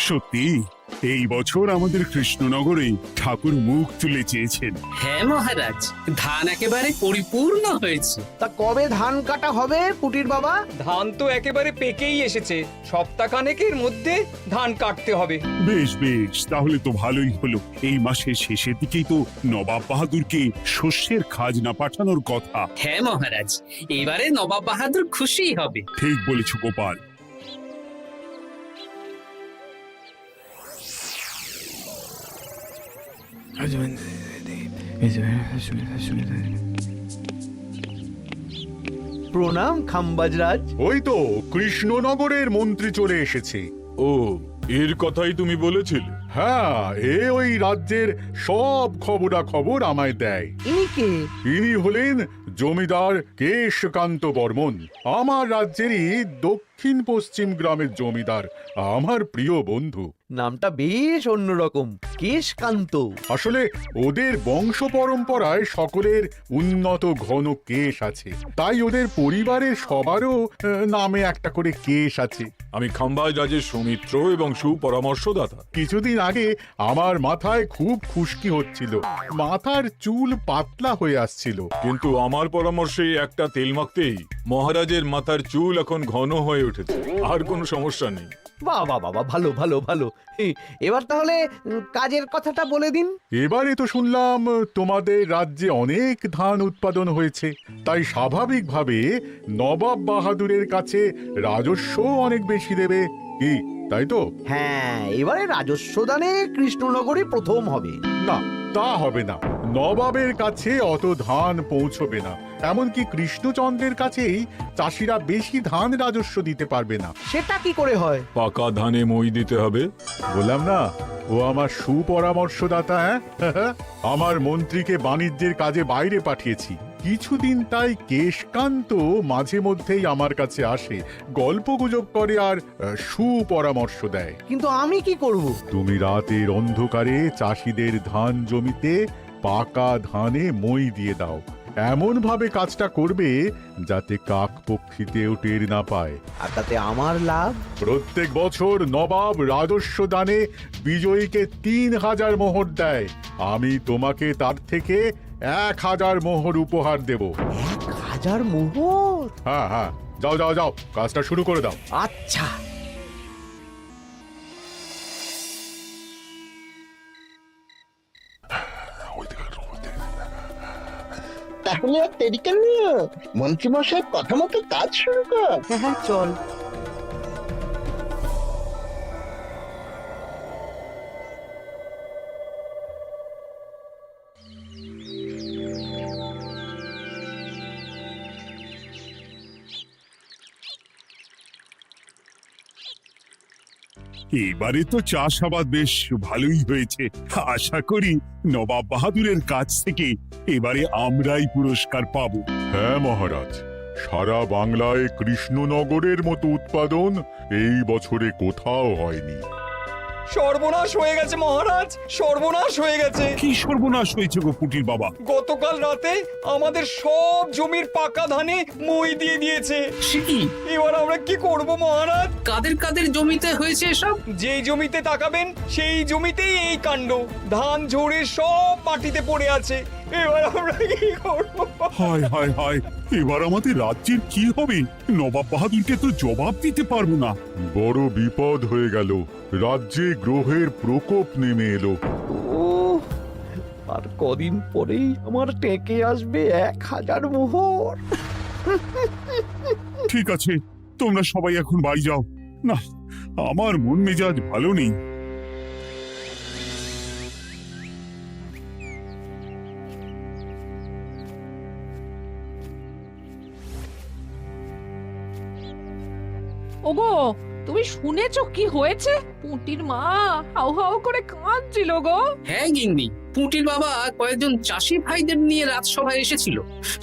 সত্যি এই বছর আমাদের কৃষ্ণনগরে ঠাকুর মুখ তুলে চেয়েছেন। হ্যাঁ মহারাজ, ধান একেবারে পরিপূর্ণ হয়েছে। তা কবে ধান কাটা হবে পুটির বাবা? ধান তো একেবারে পেকেই এসেছে, সপ্তাহখানেকের মধ্যে ধান কাটতে হবে। বেশ বেশ, তাহলে তো ভালোই হলো। এই মাসের শেষের দিকেই তো নবাব বাহাদুরকে শস্যের খাজনা পাঠানোর কথা। হ্যাঁ মহারাজ, এবারে নবাব বাহাদুর খুশি হবে। ঠিক বলেছ গোপাল। প্রণাম খাম্বাজরাজ। ওই তো কৃষ্ণনগরের মন্ত্রী চলে এসেছে। ও, এর কথাই তুমি বলেছিলে? হ্যাঁ, ওই রাজ্যের সব খবরাখবর আমায় দেয়। ইনি কে? ইনি হলেন জমিদার কেশকান্ত বর্মন, আমার রাজ্যেরই দক্ষিণ পশ্চিম গ্রামের জমিদার, আমার প্রিয় বন্ধু। নামটা বেশ অন্যরকম, কেশকান্ত। আসলে ওদের বংশ পরম্পরায় সকলের উন্নত ঘন কেশ আছে, তাই ওদের পরিবারের সবারও নামে একটা করে কেশ আছে। আমি খাম্বাজ রাজের সৌমিত্র এবং সুপরামর্শদাতা। কিছুদিন আগে আমার মাথায় খুব খুশকি হচ্ছিল, মাথার চুল পাতলা হয়ে আসছিল। কিন্তু আমার পরামর্শে একটা তেল মাখতেই মহারাজের মাথার চুল এখন ঘন হয়ে উঠেছে, আর কোনো সমস্যা নেই। বাবা বাবা, ভালো ভালো ভালো। এবার তাহলে কাজের কথাটা বলে দিন। এবারে তো শুনলাম তোমাদের রাজ্যে অনেক ধান উৎপাদন হয়েছে, তাই স্বাভাবিকভাবে নবাব বাহাদুরের কাছে রাজস্ব অনেক বেশি দেবে, কি তাই তো? হ্যাঁ, এবারে রাজস্ব দানে কৃষ্ণনগরই প্রথম হবে। না, তা হবে না। নবাবের কাছে অত ধান পৌঁছবে না, এমনকি কৃষ্ণচন্দ্রের কাছেই চাষিরা বেশি ধান রাজস্ব দিতে পারবে না। সেটা কি করে হয়? পাকা ধানে মই দিতে হবে। বললাম না, ও আমার সুপরামর্শদাতা। হ্যাঁ, আমার মন্ত্রীকে বাণিজ্যের কাজে বাইরে পাঠিয়েছি কিছুদিন, তাই কেশকান্ত মাঝে মধ্যেই আমার কাছে আসে, গল্পগুজব করে আর সুপরামর্শ দেয়। কিন্তু আমি কি করব? তুমি রাতের অন্ধকারে চাষিদের ধান জমিতে পাকা ধানে মই দিয়ে দাও, এমন ভাবে কাজটা করবে যাতে কাকপক্ষীতেও টের না পায়। আর তাতে আমার লাভ? প্রত্যেক বছর নবাব রাজস্ব দানে বিজয়ীকে 3000 মোহর দেয়, আমি তোমাকে তার থেকে 1000 মোহর উপহার দেব। 1000 মোহর? হ্যাঁ হ্যাঁ, যাও যাও যাও, কাজটা শুরু করে দাও। আচ্ছা। তাহলে আর দেরি কেন? মন্ত্রী মশাইয়ের কথা মতো কাজ শুরু কর। হ্যাঁ হ্যাঁ, চল। এবারে তো চাষাবাদ বেশ ভালোই হয়েছে। আশা করি নবাব বাহাদুরের কাছ থেকে এবারে আমরাই পুরস্কার পাবো। হ্যাঁ মহারাজ, সারা বাংলায় কৃষ্ণনগরের মতো উৎপাদন এই বছরে কোথাও হয়নি। সর্বনাশ হয়ে গেছে মহারাজ, সর্বনাশ হয়ে গেছে। কি সর্বনাশ হয়েছে গো পুটির বাবা? গতকাল রাতে আমাদের সব জমির পাকা ধানে মই দিয়ে দিয়েছে। সে কি? এবার আমরা কি করব মহারাজ? কাদের কাদের জমিতে হয়েছে এসব? যেই জমিতে তাকাবেন সেই জমিতেই এই কাণ্ড, ধান ঝরে সব মাটিতে পড়ে আছে। এবার আমরা কি করব? হায় হায় হায়, এবার আমাদের রাজ্যের কি হবে? নবাব বাহাদুরকে তো জবাব দিতে পারবো না। বড় বিপদ হয়ে গেল, রাজ্যে গ্রহের প্রকোপ নেমে এলো। ও, আর কদিন পরেই আমার টেকে আসবে 1000 মোহর। ঠিক আছে, তোমরা সবাই এখন বাড়ি যাও। না, আমার মন মেজাজ ভালো নেই। ওগো, তুমি শুনেছো কি হয়েছে? পুঁটির মা হাউ হাউ করে কাঁদছিল গো। হ্যাঁ গিন্নি, পুঁটির বাবা কয়েকজন চাষি ভাইদের নিয়ে রাজসভায় এসেছিল।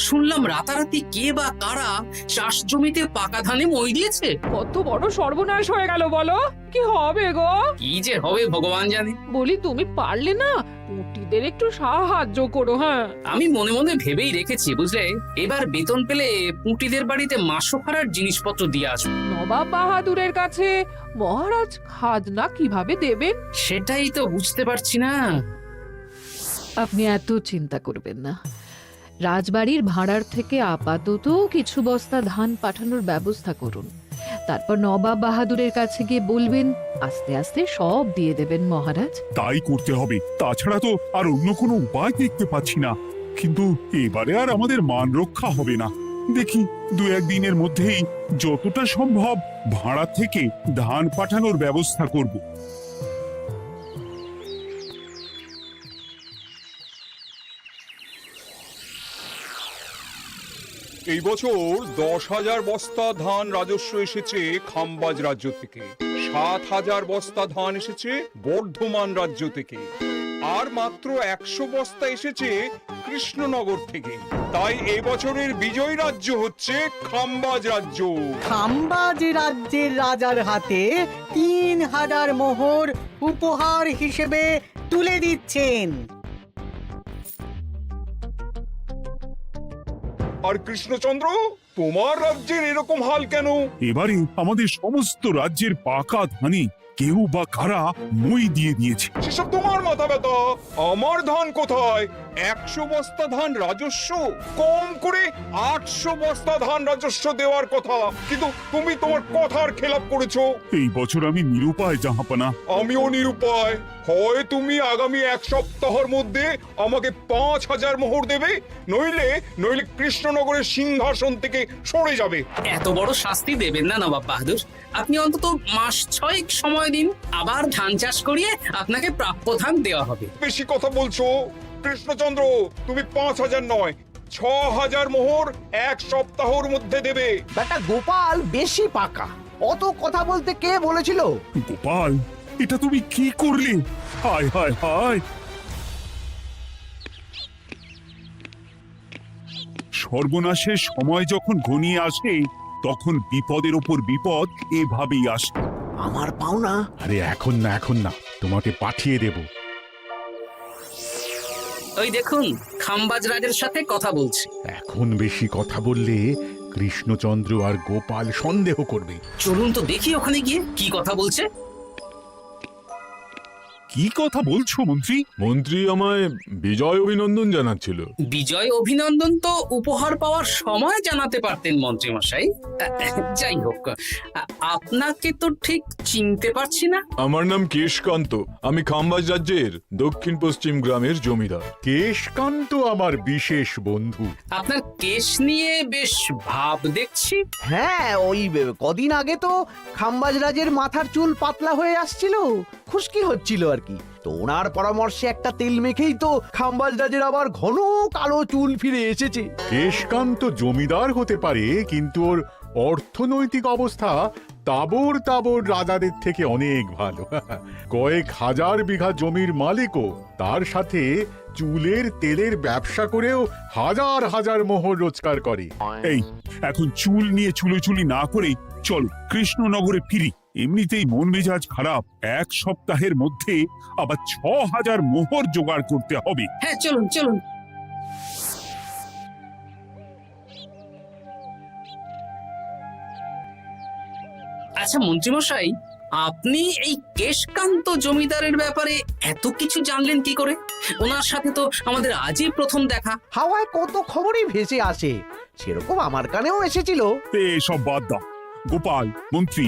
শুনলাম রাতারাতি কে বা কারা চাষ জমিতে পাকা ধানে মই দিয়েছে। কত বড় সর্বনাশ হয়ে গেল বলো। কি হবে গো? কি যে হবে ভগবান জানে। বলি, তুমি পারলে না পুঁটিদের একটু সাহায্য করো। হ্যাঁ, আমি মনে মনে ভেবেই রেখেছি বুঝলে, এবার বেতন পেলে পুঁটিদের বাড়িতে মাসো ভাড়ার জিনিসপত্র দিয়ে আসবো। নবাব বাহাদুরের কাছে মহারাজ খাজনা কিভাবে দেবেন? সেটাই তো বুঝতে পারছি না। আপনি এত চিন্তা করবেন না। রাজবাড়ির ভাড়ার থেকে আপাতত কিছু বস্তা ধান পাঠানোর ব্যবস্থা করুন। তারপর নবাব বাহাদুরের কাছে গিয়ে বলবেন, আস্তে আস্তে সব দিয়ে দেবেন মহারাজ। তাই করতে হবে, তাছাড়া তো আর অন্য কোনো উপায় দেখতে পাচ্ছি না। কিন্তু এবারে আর আমাদের মান রক্ষা হবে না। দেখি 2-1 দিনের মধ্যেই যতটা সম্ভব ভাড়া থেকে ধান পাঠানোর ব্যবস্থা করব। এই বছর 10,000 বস্তা ধান রাজস্ব এসেছে খাম্বাজ রাজ্য থেকে, 7,000 বস্তা ধান এসেছে বর্ধমান রাজ্য থেকে, আর মাত্র 100 বস্তা এসেছে কৃষ্ণনগর থেকে। তাই এই বছরের বিজয়ী রাজ্য হচ্ছে খাম্বাজ রাজ্য। খাম্বাজ রাজ্যের রাজার হাতে 3,000 মোহর উপহার হিসেবে তুলে দিচ্ছেন। আর কৃষ্ণচন্দ্র, তোমার রাজ্যের এরকম হাল কেন? এবারে আমাদের সমস্ত রাজ্যের পাকা ধানে কেউ বা কারা মই দিয়ে দিয়েছে। সেসব তোমার মাথা ব্যথা। আমার ধান কোথায়? 100 বস্তা ধান রাজস্ব, কম করে 800 বস্তা ধান রাজস্ব দেওয়ার কথা, কিন্তু তুমি তোমার কথার খেলাপ করেছো। এই বছর আমি নিরুপায় জাহাপানা। আমিও নিরুপায়। হয় তুমি আগামী 1 সপ্তাহের মধ্যে আমাকে 5,000 মোহর দেবে, নইলে নইলে কৃষ্ণনগরের সিংহাসন থেকে সরে যাবে। এত বড় শাস্তি দেবেন না নবাব বাহাদুর। আপনি অন্তত মাস 6 সময় দিন, আবার ধান চাষ করিয়ে আপনাকে প্রাপ্য ধান দেওয়া হবে। বেশি কথা বলছো কৃষ্ণচন্দ্র। তুমি 5,000 নয়, 6,000 মোহর 1 সপ্তাহের মধ্যে দেবে। বেটা গোপাল বেশি পাকা, অত কথা বলতে কে বলেছিল? গোপাল, এটা তুমি কি করলে? হায় হায় হায়! সর্বনাশের সময় যখন ঘনিয়ে আসে, তখন বিপদের ওপর বিপদ এভাবেই আসে। আমার পাওনা। আরে এখন না, এখন না, তোমাকে পাঠিয়ে দেব। ওই দেখুন, খাম্বাজ রাজের সাথে কথা বলছে। এখন বেশি কথা বললে কৃষ্ণচন্দ্র আর গোপাল সন্দেহ করবে। চলুন তো দেখি ওখানে গিয়ে কি কথা বলছে। কি কথা বলছো মন্ত্রী? মন্ত্রী আমায় বিজয় অভিনন্দন জানাচ্ছিল। বিজয় অভিনন্দন তো উপহার পাওয়ার সময় জানাতে পারতেন মন্ত্রী মশাই। যাই হোক, আপনাকে তো ঠিক চিনতে পারছি না। আমার নাম কেশকান্ত, আমি খাম্বাজ রাজ্যের দক্ষিণ পশ্চিম গ্রামের জমিদার। কেশকান্ত আমার বিশেষ বন্ধু। আপনার কেশ নিয়ে বেশ ভাব দেখছি। হ্যাঁ, ওই কদিন আগে তো খাম্বাজ রাজের মাথার চুল পাতলা হয়ে আসছিল, খুশকি হচ্ছিল আর কি। তো ওনার পরামর্শে একটা তেল মেখেই তো খাম্বাজ রাজের আবার ঘন কালো চুল ফিরে এসেছে। কেশকান্ত জমিদার হতে পারে, কিন্তু ওর অর্থনৈতিক অবস্থা তাবর তাবর রাজাদের থেকে অনেক ভালো। কয়েক হাজার বিঘা জমির মালিকও, তার সাথে চুলের তেলের ব্যবসা করেও হাজার হাজার মোহর রোজগার করে। এই, এখন চুল নিয়ে চুলোচুলি না করে চলো কৃষ্ণনগরে ফিরি। এমনিতেই মন মেজাজ খারাপ, 1 সপ্তাহের মধ্যে আবার 6,000 মোহর জোগাড় করতে হবে। হ্যাঁ, চলুন চলুন। আচ্ছা মন্ত্রীমশাই, আপনি এই কেশকান্ত জমিদারের ব্যাপারে এত কিছু জানলেন কি করে? ওনার সাথে তো আমাদের আজই প্রথম দেখা। হাওয়ায় কত খবরই ভেসে আসে, সেরকম আমার কানেও এসেছিল। এসব বাদ দাও। গোপাল, মন্ত্রী,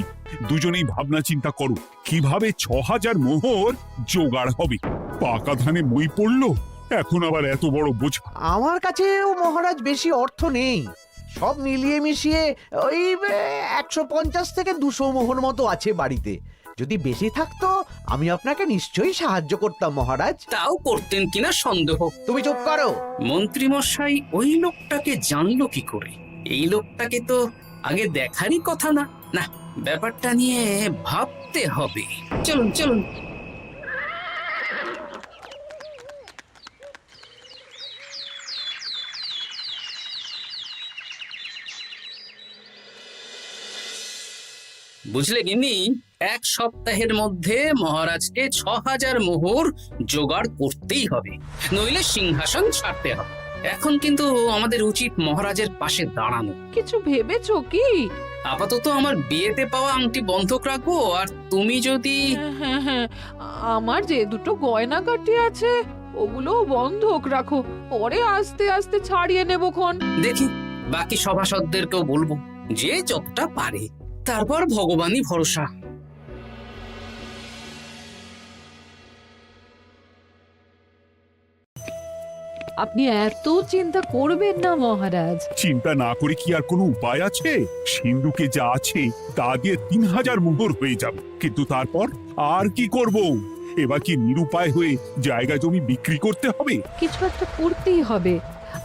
দুজনেই ভাবনা চিন্তা করো কিভাবে 6,000 মোহর জোগাড় হবে। পাকা ধানে মই পড়লো, এখন আবার এত বড় বোঝা। আমার কাছেও মহারাজ বেশি অর্থ নেই, সব মিলিয়ে মিশিয়ে ওই 150 থেকে 200 মোহর মতো আছে বাড়িতে। যদি বেশি থাকতো আমি আপনাকে নিশ্চয়ই সাহায্য করতাম মহারাজ। তাও করতেন কিনা সন্দেহ। তুমি চুপ করো। মন্ত্রীমশাই ওই লোকটাকে জানলো কি করে? এই লোকটাকে তো আগে দেখারই কথা না। না, ব্যাপারটা নিয়ে ভাবতে হবে। চলুন চলুন। বুঝলে গিন্নি, 1 সপ্তাহের মধ্যে মহারাজকে 6000 মোহর জোগাড় করতেই হবে, নইলে সিংহাসন ছাড়তে হবে। এখন কিন্তু আমাদের উচিত মহারাজের পাশে দাঁড়ানো। কিছু ভেবেছো কি? আপাতত আমার বিয়েতে পাওয়া আংটি বন্ধক রাখবো, আর তুমি যদি হ্যাঁ হ্যাঁ, আমার যে দুটো গয়নাগাটি আছে ওগুলো বন্ধক রাখো, পরে আস্তে আস্তে ছাড়িয়ে নেবো খন। দেখি বাকি সভাসদদেরকেও বলবো, যে যতটা পারে, তারপর ভগবানই ভরসা। আপনি এত চিন্তা করবেন না মহারাজ। চিন্তা না করে কি আর কোনো উপায় আছে? সিন্ধুকে যা আছে তা দিয়ে 3000 মোহর হয়ে যাবে, কিন্তু তারপর আর কি করব? এবার কি নিরুপায় হয়ে জায়গা জমি বিক্রি করতে হবে? কিছু একটা করতেই হবে।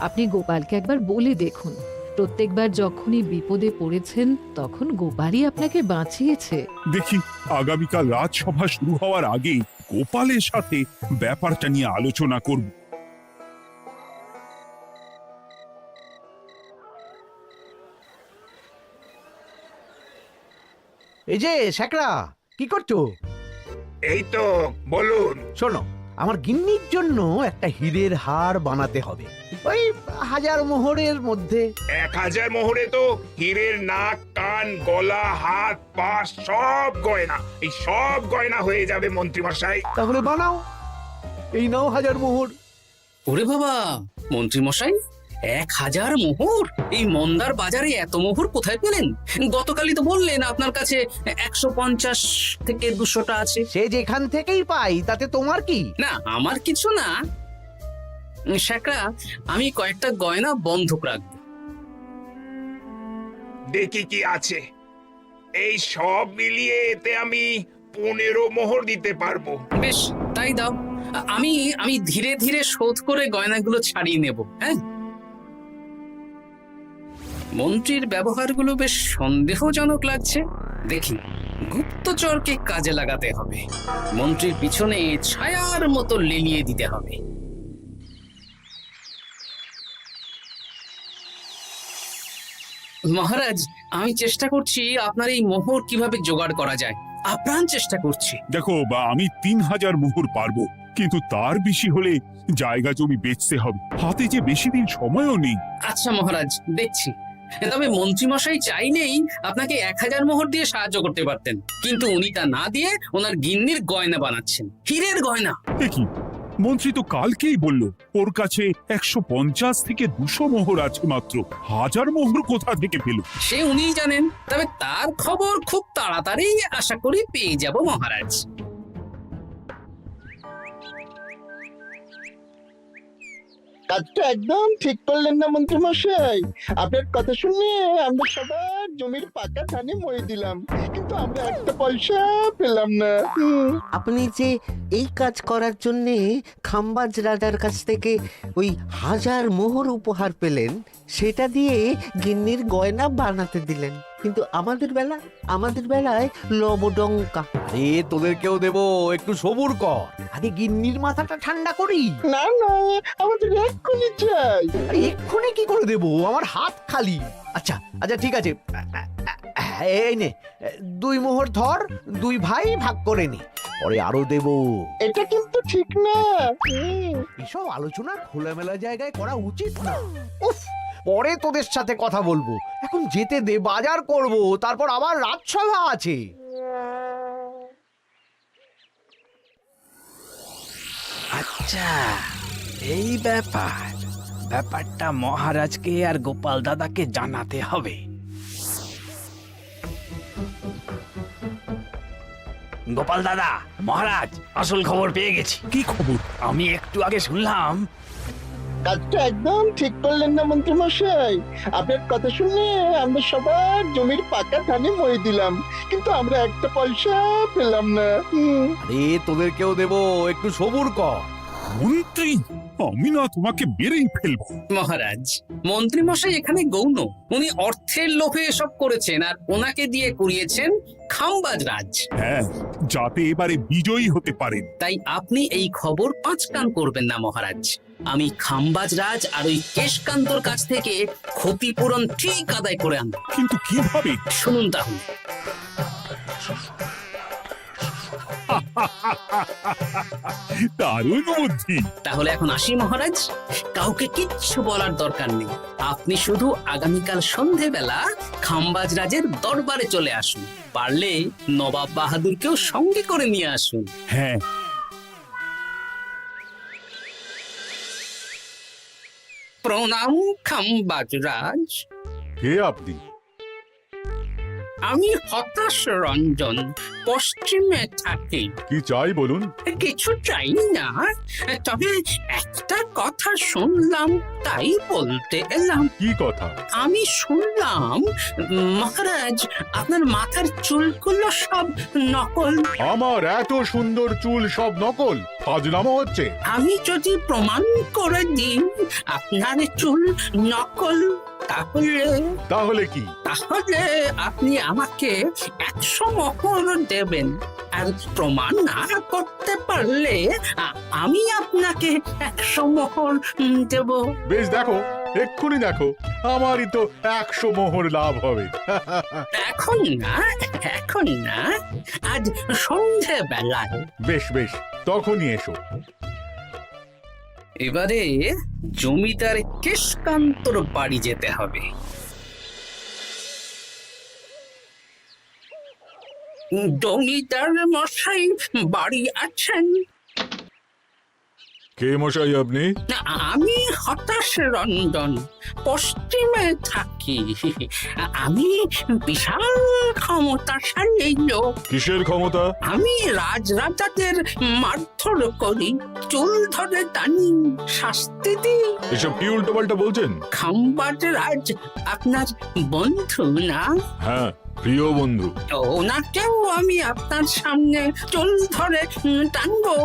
আপনি গোপালকে একবার বলে দেখুন, প্রত্যেকবার যখনই বিপদে পড়েছেন তখন গোপালই আপনাকে বাঁচিয়েছে। দেখি আগামীকাল রাজসভা শুরু হওয়ার আগে গোপালের সাথে ব্যাপারটা নিয়ে আলোচনা করব। এই যে শ্যাকরা, কি করছো? এই তো, বলুন। শোনো, আমার গিন্নির জন্য একটা হীরের হার বানাতে হবে, ওই 1000 মোহরের মধ্যে। 1000 মোহরে তো হীরের নাক, কান, গলা, হাত, পা সব গয়না, এই সব গয়না হয়ে যাবে মন্ত্রী মশাই। তাহলে বানাও, এই নাও 1000 মোহর। ওরে বাবা, মন্ত্রী মশাই, 1000 মোহর! এই মন্দার বাজারে এত মোহর কোথায় পেলেন? গতকালই তো বললেন আপনার কাছে 150 থেকে 200টা আছে। সে যেখান থেকেই পাই, তাতে তোমার কি? না, আমার কিছু না। শ্যাকরা, আমি কয়েকটা গয়না বন্ধক রাখবো। দেখি কি আছে। এই সব মিলিয়ে এতে আমি 15 মোহর দিতে পারবো। বেশ, তাই দাও। আমি ধীরে ধীরে শোধ করে গয়নাগুলো ছাড়িয়ে নেব। হ্যাঁ, মন্ত্রীর ব্যবহারগুলো বেশ সন্দেহজনক লাগছে। দেখি, গুপ্তচরকে কাজে লাগাতে হবে, মন্ত্রীর পিছনে ছায়ার মতো লেলিয়ে দিতে হবে। মহারাজ, আমি চেষ্টা করছি আপনার এই মোহর কিভাবে জোগাড় করা যায়, আপ্রাণ চেষ্টা করছি। দেখো, আমি 3000 মোহর পারবো, কিন্তু তার বেশি হলে জায়গা জমি বেচতে হবে, হাতে যে বেশি দিন সময়ও নেই। আচ্ছা মহারাজ, দেখছি। তবে মন্ত্রীমশাই চাইলেই আপনাকে 1000 মোহর দিয়ে সাহায্য করতে পারতেন, কিন্তু উনি তা না দিয়ে ওনার গিন্নির গয়না বানাচ্ছেন, হীরের গয়না। দেখি, মন্ত্রী তো কালকেই বলল ওর কাছে 150 থেকে 200 মোহর আছে মাত্র, 1000 মোহর কোথা থেকে পেল? সে উনিই জানেন, তবে তার খবর খুব তাড়াতাড়ি আশা করি পেয়ে যাব মহারাজ। কাজটা একদম ঠিক করলেন না মন্ত্রী মশাই। আপনার কথা শুনে আমরা সবার জমির পাকা ধানে মই দিলাম, কিন্তু আমরা একটা পয়সা পেলাম না। আপনি যে এই কাজ করার জন্যে খাম্বাজ রাজার কাছ থেকে ওই 1000 মোহর উপহার পেলেন, সেটা দিয়ে গিন্নির গয়না বানাতে দিলেন, কিন্তু আমাদের বেলায় লবডঙ্কা। আরে তোদেরকেও দেবো, একটু সবুর কর, আগে গিন্নির মাথাটা ঠান্ডা করি। না না, আমাদের এক্ষুনি চাই। আরে এক্ষুনি কি করে দেবো, আমার হাত খালি। আচ্ছা আচ্ছা, ঠিক আছে, এই নে 2 মোহর ধর, 2 ভাই ভাগ করে নি, পরে আরো দেবো। এটা কিন্তু ঠিক না। এসব আলোচনা খোলামেলা জায়গায় করা উচিত না। উফ, পরে তোদের সাথে কথা বলবো, এখন যেতে দে, বাজার করব, তারপর আবার রাজসভা আছে। আচ্ছা, এই ব্যাপারটা মহারাজকে আর গোপাল দাদাকে জানাতে হবে। গোপাল দাদা, মহারাজ আসল খবর পেয়ে গেছি। কি খবর? আমি একটু আগে শুনলাম। কাজটা একদম ঠিক করলেন না মন্ত্রী মশাই। আপনার কথা শুনে আমরা সবার জমির পাকা ধানে মই দিলাম, কিন্তু আমরা একটা পয়সা পেলাম না। আরে তোদেরকেও দেবো, একটু সবুর কর। মন্ত্রী, আমি না তোমাকে বেরেই ফেলবো। মহারাজ, মন্ত্রী মশাই এখানে গৌণ, উনি অর্থের লোভে এসব করেছেন, আর ওনাকে দিয়ে করিয়েছেন খাম্বাজ রাজ। হ্যাঁ, যাতে এবারে বিজয়ী হতে পারেন। তাই আপনি এই খবর 5 কান করবেন না মহারাজ। আমি খাম্বাজ রাজ আর ওই কেশকান্তর কাছ থেকে ক্ষতিপূরণ ঠিক আদায় করে আনব। কিন্তু কিভাবে? শুনুন তাহলে। দারুণ বুদ্ধি। তাহলে এখন আসি মহারাজ, কাউকে কিচ্ছু বলার দরকার নেই। আপনি শুধু আগামীকাল সন্ধেবেলা খাম্বাজ রাজের দরবারে চলে আসুন, পারলে নবাব বাহাদুরকেও সঙ্গে করে নিয়ে আসুন। হ্যাঁ, প্রণাম খাম্বাজ রাজ। কে আপনি? আমি হতাশ রঞ্জন, পশ্চিমে থাকি। কি চাই বলুন? কিছু চাই না, তবে একটা কথা শুনলাম তাই বলতে এলাম। কি কথা? আমি শুনলাম মহারাজ আপনার মাথার চুলগুলো সব নকল। আমার এত সুন্দর চুল সব নকল? ফাজলামো হচ্ছে। আমি যদি প্রমাণ করে দিই আপনার চুল নকল, তাহলে কি? তাহলে আপনি আমাকে 100 মোহর দেবেন, আর প্রমাণ না করতে পারলে আমি আপনাকে 100 মোহর দেব। বেশ, দেখো, এক্ষুনি দেখো, আমারই তো 100 মোহর লাভ হবে। এখন না, এখন না, আজ সন্ধে বেলায়। বেশ বেশ, তখনই এসো। এবারে জমিদার কেশকান্তর বাড়ি যেতে হবে। জমিদার মশাই বাড়ি আছেন? কে মশাই আপনি? আমি হতাশ রঞ্জন, পশ্চিমে থাকি। আমি বিশাল ক্ষমতাশালী লোক। কিসের ক্ষমতা? আমি রাজরাজাদের মারধর করি, চুল ধরে টানি, শাস্তি দিই। এসব কি উল্টো পাল্টা বলছেন? খাম্বাজ রাজ আপনার বন্ধু না? হ্যাঁ, প্রিয় বন্ধু। ওনাকেও আমি আপনার সামনে চুল ধরে টানবো,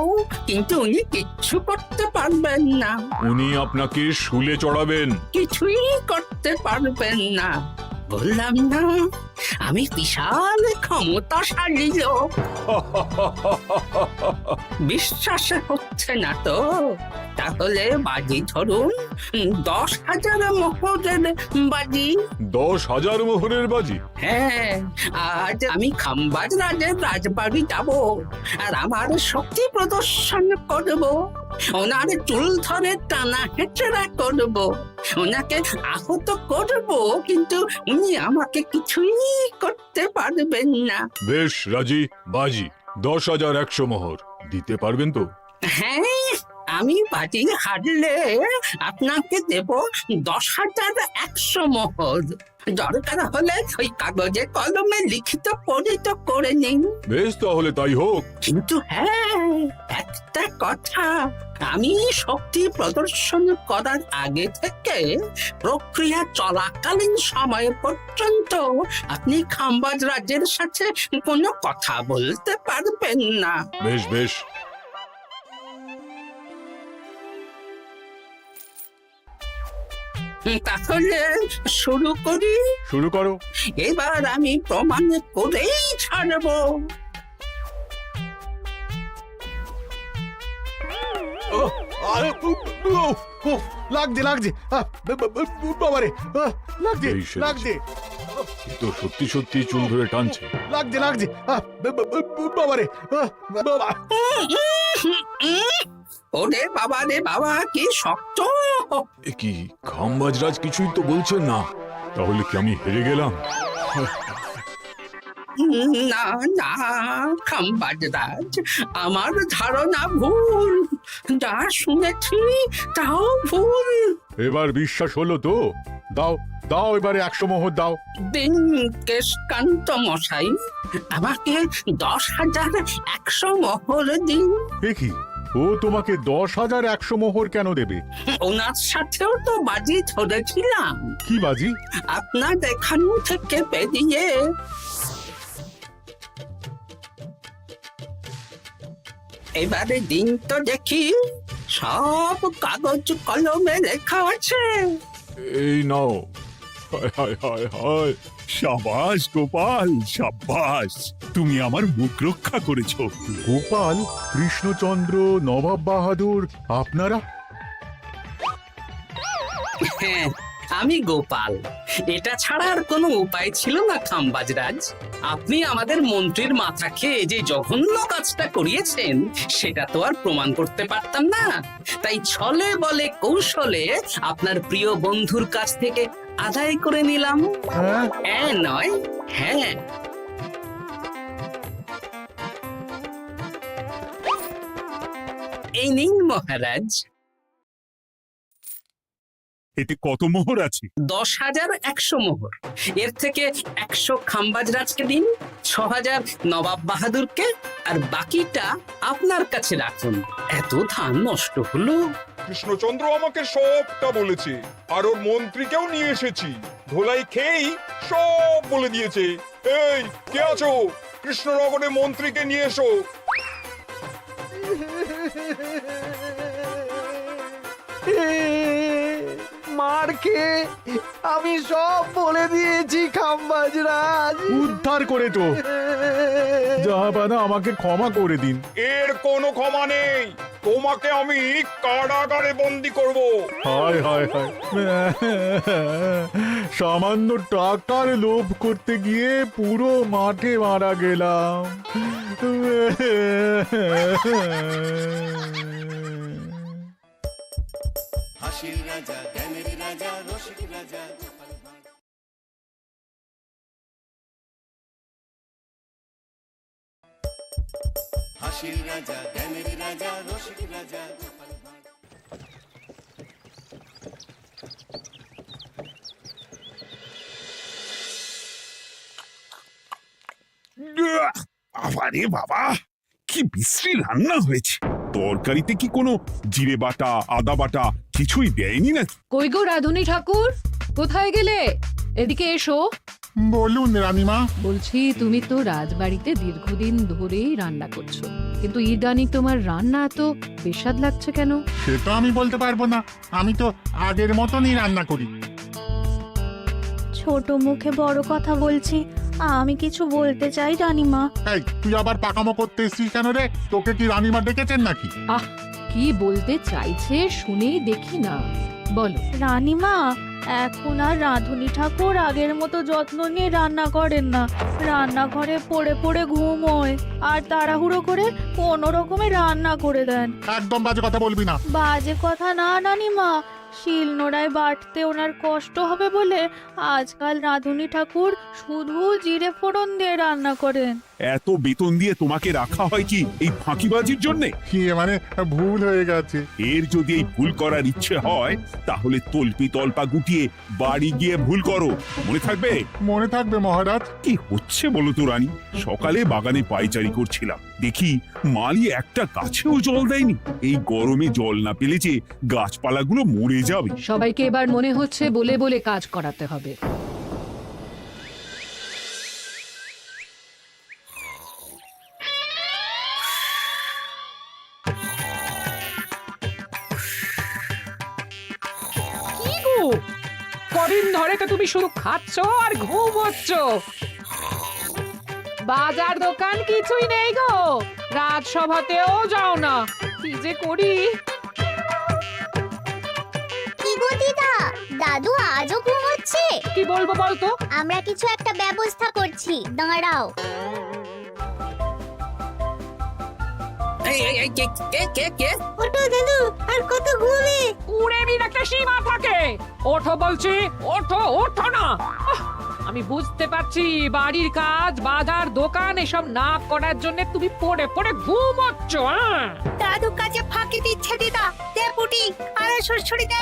কিন্তু উনি কিচ্ছু করতে পারবেন না। উনি আপনাকে শুলে চড়াবেন। কিছুই করতে পারবেন না, বললাম না আমি বিশাল ক্ষমতাশালী লোক। বিশ্বাস হচ্ছে না তো? তাহলে বাজি ধরুন, 10,000 মোহরের বাজি। 10,000 মোহরের বাজি? হ্যাঁ, আজ আমি খাম্বাজ রাজের রাজবাড়ি যাব, আর আমার শক্তি প্রদর্শন করব। ওনার চুল ধরে টানা হেঁচড়া করব, ওনাকে আহত করব, কিন্তু উনি আমাকে কিছুই করতে পারবেন না। বেশ রাজি, বাজি 10,100 মোহর দিতে পারবেন তো? হ্যাঁ, আমি বাজি হারলে আপনাকে দেব 10,100 মোহর। দরকার হলে ওই কাগজে কলমে লিখিত পরিত করে নিন। বেশ, তাহলে তাই হোক। কিন্তু হ্যাঁ, একটা কথা, আমি শক্তি প্রদর্শন করার আগে থেকে প্রক্রিয়া চলাকালীন সময় পর্যন্ত আপনি খাম্বাজ রাজ্যের সাথে কোনো কথা বলতে পারবেন না। বেশ বেশ। তাহলে শুরু করি। শুরু করো। এবার আমি প্রমাণ করেই ছাড়বো। লাগছে লাগছে, বাবারে, লাগছে এই সেরেছে। লাগছে, এ তো সত্যি সত্যি চুল ধরে টানছে। লাগছে লাগছে, বাবারে, বাবা। ওরে বাবা রে বাবা, কি শক্ত! এ কি, খাম্বাজরাজ কিছুই তো বলছেন না? তাহলে কি আমি হেরে গেলাম? না না খাম্বাজ রাজ, আমার ধারণা ভুল, যা শুনেছি তাও ভুল। এবার বিশ্বাস হলো তো? দাও দাও, এবারে 100 মোহর দাও। দিন কেশকান্ত মশাই, আমাকে 10,100 মোহর দিন। এ কি, ও তোমাকে 10,100 মোহর কেন দেবে? ওনার সাথেও তো বাজি ধরেছিলাম। কি বাজি? আপনার এখান থেকে বেরিয়ে এবারে দিন তো দেখি, সব কাগজ কলমে লেখা আছে। এই নাও। হায় হায় হায় হায়। সাবাস গোপাল, সাবাস, তুমি আমার মুখ রক্ষা করেছো। গোপাল, কৃষ্ণচন্দ্র, নবাব বাহাদুর, আপনারা? হ্যাঁ, আমি গোপাল। এটা ছাড়া আর কোনো উপায় ছিল না খাম্বাজ রাজ। আপনি আমাদের মন্ত্রীর মাথা খেয়ে যে জঘন্য কাজটা করিয়েছেন সেটা তো আর প্রমাণ করতে পারতাম না, তাই ছলে বলে কৌশলে আপনার প্রিয় বন্ধুর কাছ থেকে আদায় করে নিলাম। হ্যাঁ নয়, হ্যাঁ। এই নিন মহারাজ। এতে কত মোহর আছে? 10,100 মোহর। এর থেকে 100 খাম্বাজরাজকে দিন, 6,000 নবাব বাহাদুরকে, আর বাকিটা আপনার কাছে রাখুন। এত ধান নষ্ট হলো। কৃষ্ণচন্দ্র আমাকে সবটা বলেছে, আর ওর মন্ত্রীকেও নিয়ে এসেছি। ধোলাই খেয়েই সব বলে দিয়েছে। এই কে আছো? কৃষ্ণনগরের মন্ত্রীকে নিয়ে এসো। মার খেয়ে আমি সব বলে দিয়েছি খাম্বাজরাজ। উদ্ধার করে তো জাহাপানা, আমাকে ক্ষমা করে দিন। এর কোনো ক্ষমা নেই, তোমাকে আমি কারাগারে বন্দি করব। হায় হায় হায়, সামান্য টাকার লোভ করতে গিয়ে পুরো মাঠে মারা গেলাম। হাসির রাজা, জ্ঞানের রাজা, রসিক রাজা। হাসির রাজা, জ্ঞানের রাজা, রসিক রাজা। আরে বাবা, কি বিশ্রী রান্না হয়েছে! তরকারিতে কি কোনো জিরে বাটা, আদা বাটা কিছুই দেয়নি নাকি? কই গো রাধুনী ঠাকুর, কোথায় গেলে? এদিকে এসো। বলুন রানীমা। বলছি, তুমি তো রাজবাড়িতে দীর্ঘদিন ধরেই রান্না করছো, কিন্তু ইদানিং তোমার রান্না এত বেস্বাদ লাগছে কেন? সে তো আমি বলতে পারবো না, আমি তো আগের মতনই রান্না করি। ছোট মুখে বড় কথা বলছি, আমি কিছু বলতে চাই রানীমা। এই, তুই আবার পাকামো করতে এসেছিস কেন রে? তোকে কি রানীমা ডেকেছেন নাকি? আহ, কি বলতে চাইছে শুনেই দেখি না, বলো। রানীমা, এখন আর রাধুনী ঠাকুর আগের মতো যত্ন নিয়ে রান্না করেন না। রান্নাঘরে পড়ে পড়ে ঘুমোয় আর তাড়াহুড়ো করে কোনো রকমে রান্না করে দেন। একদম বাজে কথা বলবি না। বাজে কথা না রানীমা, শিলনোড়ায় বাটতে ওনার কষ্ট হবে বলে আজকাল রাধুনী ঠাকুর শুধু জিরে ফোড়ন দিয়ে রান্না করেন। এত বেতন দিয়ে তোমাকে রাখা হয় কি এই ফাঁকিবাজির জন্যে? কি মানে, ভুল হয়ে গেছে। এর যদি এই ভুল করার ইচ্ছে হয় তাহলে তল্পি তল্পা গুটিয়ে বাড়ি গিয়ে ভুল করো, মনে থাকবে? মনে থাকবে মহারাজ। কি হচ্ছে বলো তো রানী? সকালে বাগানে পায়চারি করছিলাম, দেখি মালি একটা গাছেও জল দেয়নি। এই গরমে জল না পেলে যে গাছপালাগুলো মরে যাবে। সবাইকে এবার মনে হচ্ছে বলে বলে কাজ করাতে হবে। কদিন ধরে তো তুমি শুধু খাচ্ছ আর ঘুমোচ্ছ। বাজার দোকান কিছুই নেই গো, রাজসভাতেও যাও না। কি যে করি। কি গো দিদা, দাদু আজও ঘুমোচ্ছে? কি বলবো বলতো? আমরা কিছু একটা ব্যবস্থা করছি, দাঁড়াও। এই কে কে কে কে? ওঠো দাদু, আর কত ঘুমে? কুড়েমির একটা সীমা থাকে। ওঠো বলছি, ওঠো, ওঠো না। আমি বুঝতে পারছি বাড়ির কাজ, বাজার দোকান এসব না করার জন্য তুমি পড়ে পড়ে ঘুমোচ্ছ। দাদু কাজে ফাঁকি দিচ্ছে দিদা। দে পুটি, আর সরসরি দে।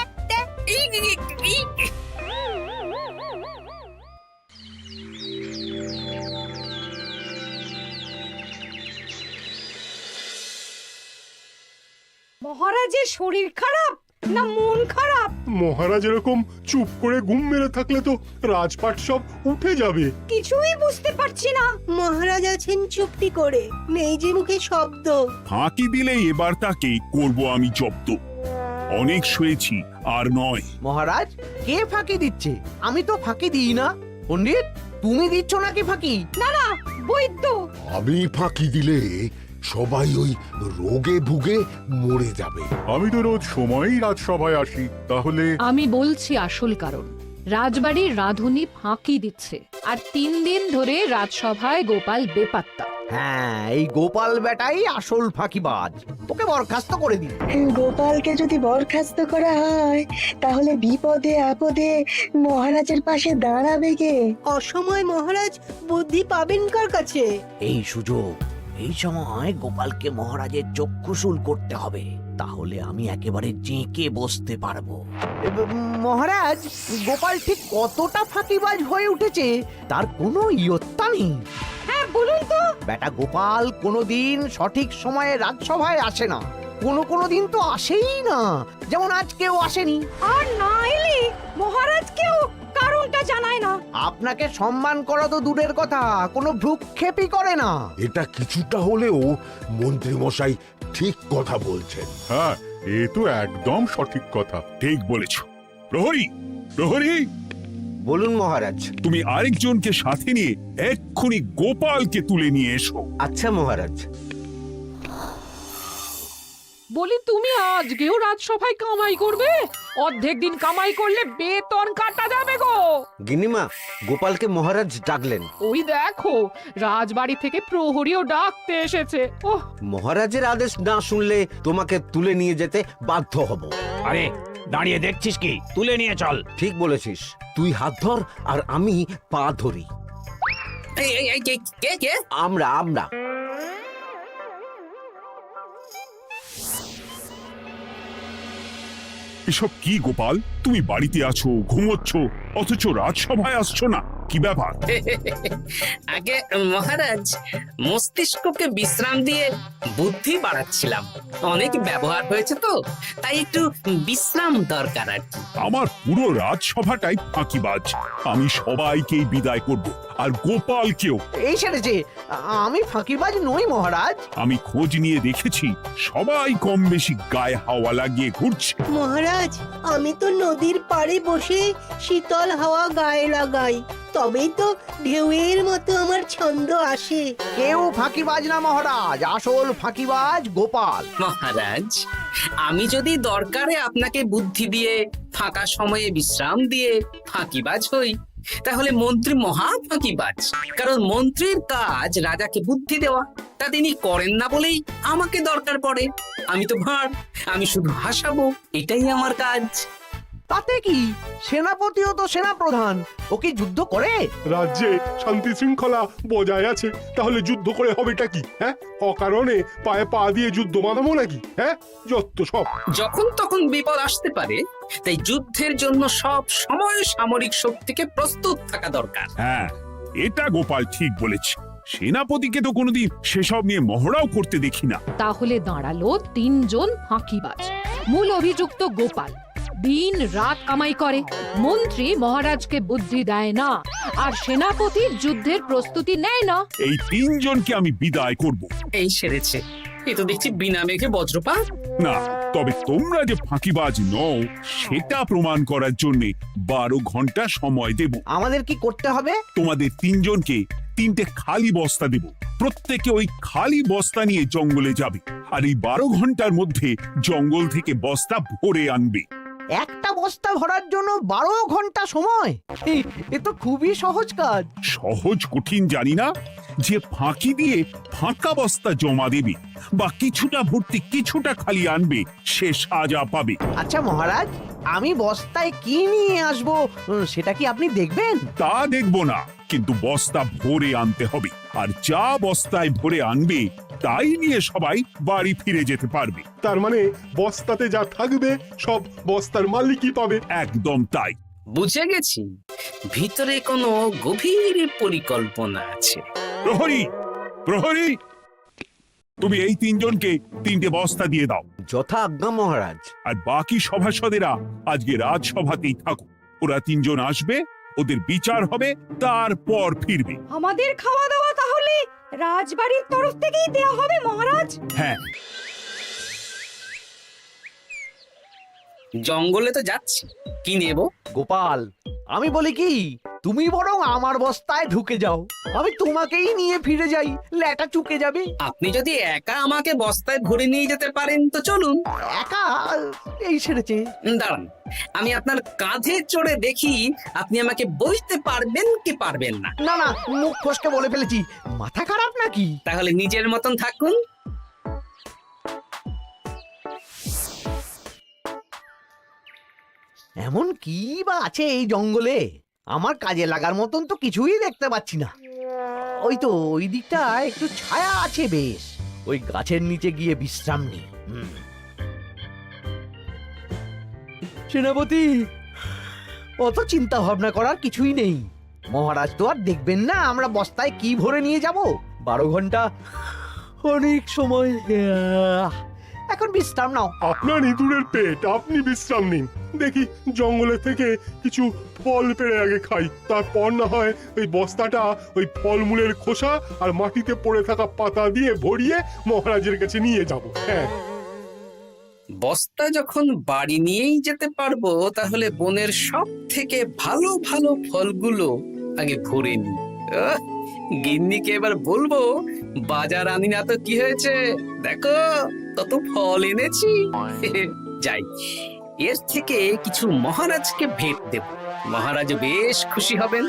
মহারাজের শরীর খারাপ না মন খারাপ? মহারাজ এরকম চুপ করে ঘুম মেরে থাকলে তো রাজপাট সব উঠে যাবে। কিছুই বুঝতে পারছি না। মহারাজ আছেন চুপটি করে, নেই যে মুখে শব্দ। ফাঁকি দিলে এবার তাকে করব আমি জব্দ। অনেক শুয়েছি, আর নয়। মহারাজ, কে ফাঁকি দিচ্ছে? আমি তো ফাঁকি দিই না। পণ্ডিত, তুমি দিচ্ছ নাকি ফাঁকি? না না, বৈদ্য। আমি ফাঁকি দিলে সবাই ওই রোগে ভুগে মরে যাবে। আমি তো রোজ সময়ই রাজসভায় আসি, তাহলে আমি বলছি আসল কারণ। রাজবাড়ির রাঁধুনি ফাঁকি দিচ্ছে, আর 3 দিন ধরে রাজসভায় গোপাল বেপাত্তা। হ্যাঁ, এই গোপাল বেটাই আসল ফাঁকিবাজ। ওকে বরখাস্ত করে দিন। গোপালকে যদি বরখাস্ত করা হয় তাহলে বিপদে আপদে মহারাজের পাশে দাঁড়াবে কে? অসময় মহারাজ বুদ্ধি পাবেন কার কাছে? এই সুযোগ, এই সময় গোপালকে মহারাজের চক্ষুশূল করতে হবে, তাহলে আমি একেবারে জেঁকে বসতে পারবো। মহারাজ, গোপাল ঠিক কতটা ফাঁকিবাজ হয়ে উঠেছে তার কোনো ইয়ত্তা নেই। হ্যাঁ, বলুন তো। বেটা গোপাল কোনোদিন সঠিক সময়ে রাজসভায় আসে না, কোনো দিন তো আসেই না, যেমন আজকেও আসেনি। আর না এলে মহারাজকেও কারণটা জানায় না। আপনাকে সম্মান করা তো দূরের কথা, কোনো ভ্রুক্ষেপই করে না। এটা কিছুটা হলেও মন্ত্রী মশাই ঠিক কথা বলছেন। হ্যাঁ, এ তো একদম সঠিক কথা। ঠিক বলেছ। প্রহরী, প্রহরী, বলুন মহারাজ। তুমি আরেকজনকে সাথে নিয়ে এক্ষুনি গোপালকে তুলে নিয়ে এসো। আচ্ছা মহারাজ। বলি তুমি আজকেও রাজসভায় কামাই করবে? অর্ধেক দিন কামাই করলে বেতন কাটা যাবে গো। গিন্নিমা, গোপালকে মহারাজ ডাকলেন। ওই দেখো, রাজবাড়ি থেকে প্রহরীও ডাকতে এসেছে। ওহ, মহারাজের আদেশ না শুনলে তোমাকে তুলে নিয়ে যেতে বাধ্য হব। আরে দাঁড়িয়ে দেখছিস কি, তুলে নিয়ে চল। ঠিক বলেছিস, তুই হাত ধর আর আমি পা ধরি। এই, কে কে? আমরা এসব কি গোপাল? তুমি বাড়িতে আছো, ঘুমোচ্ছ, অথচ রাজসভায় আসছো না, কি ব্যাপার? আগে মহারাজ, মস্তিষ্ককে বিশ্রাম দিয়ে বুদ্ধি বাড়াচ্ছিলাম। অনেক ব্যবহার হয়েছে তো, তাই একটু বিশ্রাম দরকার আর কি। আমার পুরো রাজসভাটাই ফাঁকিবাজ। আমি সবাইকেই বিদায় করব, আর গোপালকেও। এই সেরেছে, আমি ফাঁকিবাজ নই মহারাজ। আমি খোঁজ নিয়ে দেখেছি, সবাই কম বেশি গায়ে হাওয়া লাগিয়ে ঘুরছে। মহারাজ, আমি তো নদীর পাড়ে বসে শীতল হাওয়া গায়ে লাগাই, তবেই তো ঢেউয়ের মতো আমার ছন্দ আসে। কেউ ফাঁকিবাজ না মহারাজ, আসল ফাঁকিবাজ গোপাল। মহারাজ, আমি যদি দরকারে আপনাকে বুদ্ধি দিয়ে, ফাঁকা সময়ে বিশ্রাম দিয়ে ফাঁকিবাজ হই, তাহলে মন্ত্রী মহা ফাঁকিবাজ। কারণ মন্ত্রীর কাজ রাজাকে বুদ্ধি দেওয়া, তা তিনি করেন না বলেই আমাকে দরকার পড়ে। আমি তো ভাঁড়, আমি শুধু হাসাবো, এটাই আমার কাজ। তাতে কি, সেনাপতিও তো সেনাপ্রধান, ও কি যুদ্ধ করে? রাজ্যে শান্তি শৃঙ্খলা বজায় আছে, তাহলে যুদ্ধ করে হবেটা কি? হ্যাঁ, অকারণে পায়ে পা দিয়ে যুদ্ধ বাঁধাবো নাকি? হ্যাঁ, যত সব। যখন তখন বিপদ আসতে পারে, তাই যুদ্ধের জন্য সব সময় সামরিক শক্তিকে প্রস্তুত থাকা দরকার। হ্যাঁ, এটা গোপাল ঠিক বলেছে। সেনাপতিকে তো কোনোদিন সেসব নিয়ে মহড়াও করতে দেখি না। তাহলে দাঁড়ালো 3 জন ফাঁকিবাজ। মূল অভিযুক্ত গোপাল দিন রাত কামাই করে, মন্ত্রী মহারাজকে বুদ্ধি দেয় না, আর সেনাপতি যুদ্ধের প্রস্তুতি নেয় না। এই 3 জনকে আমি বিদায় করব। এই সেরেছে, এ তো দেখছি বিনা মেঘে বজ্রপাত। না, তবে তোমরা যে ফাঁকিবাজ নও সেটা প্রমাণ করার জন্য 12 ঘন্টা সময় দেব। আমাদের কি করতে হবে? তোমাদের 3 জনকে 3টে খালি বস্তা দেব। প্রত্যেকে ওই খালি বস্তা নিয়ে জঙ্গলে যাবে, আর এই 12 ঘন্টার মধ্যে জঙ্গল থেকে বস্তা ভরে আনবে। একটা বস্তা ভরার জন্য 12 ঘন্টা সময়? এ তো খুবই সহজ কাজ। সহজ কঠিন জানি না, যে ফাঁকি দিয়ে ফাঁকা বস্তা জমা দেবে বা কিছুটা ভর্তি কিছুটা খালি আনবে, সে সাজা পাবে। আচ্ছা মহারাজ, আমি বস্তায় কি নিয়ে আসবো সেটা কি আপনি দেখবেন? তা দেখব না, কিন্তু বস্তা ভরে আনতে হবে, আর যা বস্তায় ভরে আনবে তাই নিয়ে সবাই বাড়ি ফিরে যেতে পারবে। তার মানে বস্তাতে যা থাকবে সব বস্তার মালিকই পাবে। একদম তাই। বুঝে গেছি, ভিতরে কোনো গভীর পরিকল্পনা আছে। প্রহরী, প্রহরী, তুমি এই 3 জনকে 3টে বস্তা দিয়ে দাও। যথা আজ্ঞা মহারাজ। আর বাকি সভাসদেরা আজকে রাজসভাতেই থাকুক। ওরা 3 জন আসবে, ওদের বিচার হবে, তারপর ফিরবে। আমাদের খাওয়া দাওয়া তাহলে রাজবাড়ির তরফ থেকেই দেয়া হবে মহারাজ? হ্যাঁ। জঙ্গলে তো যাচ্ছি, কি নেব? গোপাল, আমি বলি কি, তুমি বরং আমার বস্তায় ঢুকে যাও, আমি তোমাকেই নিয়ে ফিরে যাই, ল্যাটা চুকে যাবে। আপনি যদি একা আমাকে বস্তায় ভরে নিয়ে যেতে পারেন তো চলুন। একা এই সেরেছে। দাঁড়ান, আমি আপনার কাঁধে চড়ে দেখি আপনি আমাকে বইতে পারবেন কি পারবেন না। না না, মুখ ফসকে বলে ফেলেছি, মাথা খারাপ নাকি? তাহলে নিজের মতন থাকুন। এমন কি বা আছে এই জঙ্গলে? আমার কাজে লাগার মতন তো কিছুই দেখতে পাচ্ছি না। ওই তো ওই দিকটা একটু ছায়া আছে বেশ, ওই গাছের নিচে গিয়ে বিশ্রাম নিই। সেনাপতি, অত চিন্তা ভাবনা করার কিছুই নেই। মহারাজ তো আর দেখবেন না আমরা বস্তায় কি ভরে নিয়ে যাব। 12 ঘন্টা অনেক সময়। এখন বিশ্রাম নাও। আপনার ইঁদুরের পেট, আপনি বিশ্রাম নিন। দেখি জঙ্গলে থেকে কিছু ফল পেড়ে আগে খাই, তারপর না হয় ওই বস্তাটা ওই ফলমূলের খোসা আর মাটিতে পড়ে থাকা পাতা দিয়ে ভরিয়ে মহারাজের কাছে নিয়ে যাব। হ্যাঁ, বস্তা যখন বাড়ি নিয়েই যেতে পারবো, তাহলে বনের সব থেকে ভালো ভালো ফলগুলো আগে ভরে নি। গিন্নিকে এবার বলবো, বাজার আনি না তো কি হয়েছে, দেখো কত ফল এনেছি। যাই, এর থেকে কিছু মহারাজকে ভেট দেব, মহারাজ বেশ খুশি হবেন।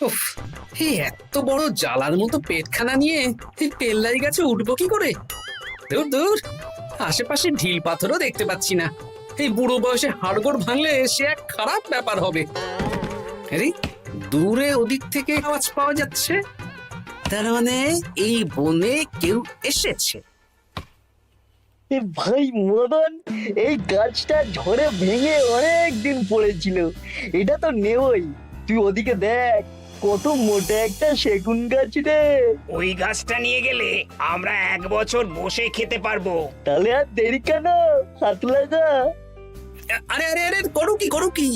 উফ, এই এত বড় জ্বালার মতো পেটখানা নিয়ে এই পেল্লাই গাছে উঠবো কি করে? দূর দূর, আশেপাশে ঢিল পাথরও দেখতে পাচ্ছি না। এই বুড়ো বয়সে হাড়গোড় ভাঙলে সে এক খারাপ ব্যাপার হবে। আরে দূরে ওদিক থেকে আওয়াজ পাওয়া যাচ্ছে, তার মানে এই বনে কেউ এসেছে। ভাই মদন, এই গাছটা ঝড়ে ভেঙে অনেক দিন পড়েছিল, এটা তো নেবই। তুই ওদিকে দেখ, কত মোটা একটা সেগুন গাছ রে। ওই গাছটা নিয়ে গেলে আমরা 1 বছর বসে খেতে পারবো। তাহলে আর দেরি কেন, হাত লাগা। আরে আরে আরে, করো কি,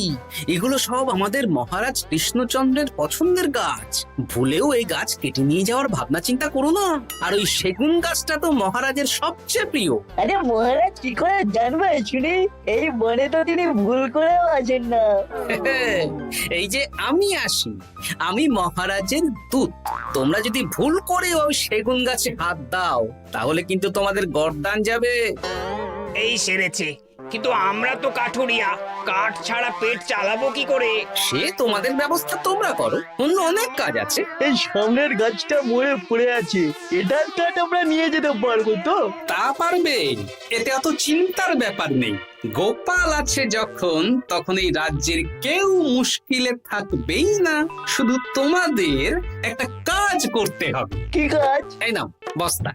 এগুলো সব আমাদের মহারাজ কৃষ্ণচন্দ্রের পছন্দের গাছ। ভুলেও এই গাছ কেটে নিয়ে যাওয়ার ভাবনা চিন্তা করো না। আর ওই সেগুন গাছটা তো মহারাজের সবচেয়ে প্রিয়। আরে মহারাজ কি করে জানবে শুনি? এই বনে তো তিনি ভুল করেও আসেন না। এই যে আমি আসি, আমি মহারাজের দূত। তোমরা যদি ভুল করে ওই সেগুন গাছে হাত দাও, তাহলে কিন্তু তোমাদের গর্দান যাবে। এই সেরেছে, কিন্তু আমরা তো কাঠুরিয়া, কাঠ ছাড়া পেট চালাবো কি করে? সে তোমাদের ব্যবস্থা তোমরা করো, অন্য অনেক কাজ আছে। এই সামনের গাছটা মরে পড়ে আছে, এটার কাঠ আমরা নিয়ে যেতে পারবো তো? তা পারবে, এতে অত চিন্তার ব্যাপার নেই। গোপাল আছে যখন, তখন এই রাজ্যের কেউ মুশকিলে থাকবেই না। শুধু তোমাদের একটা কাজ করতে হবে। কি কাজ? এই নাও বস্তা।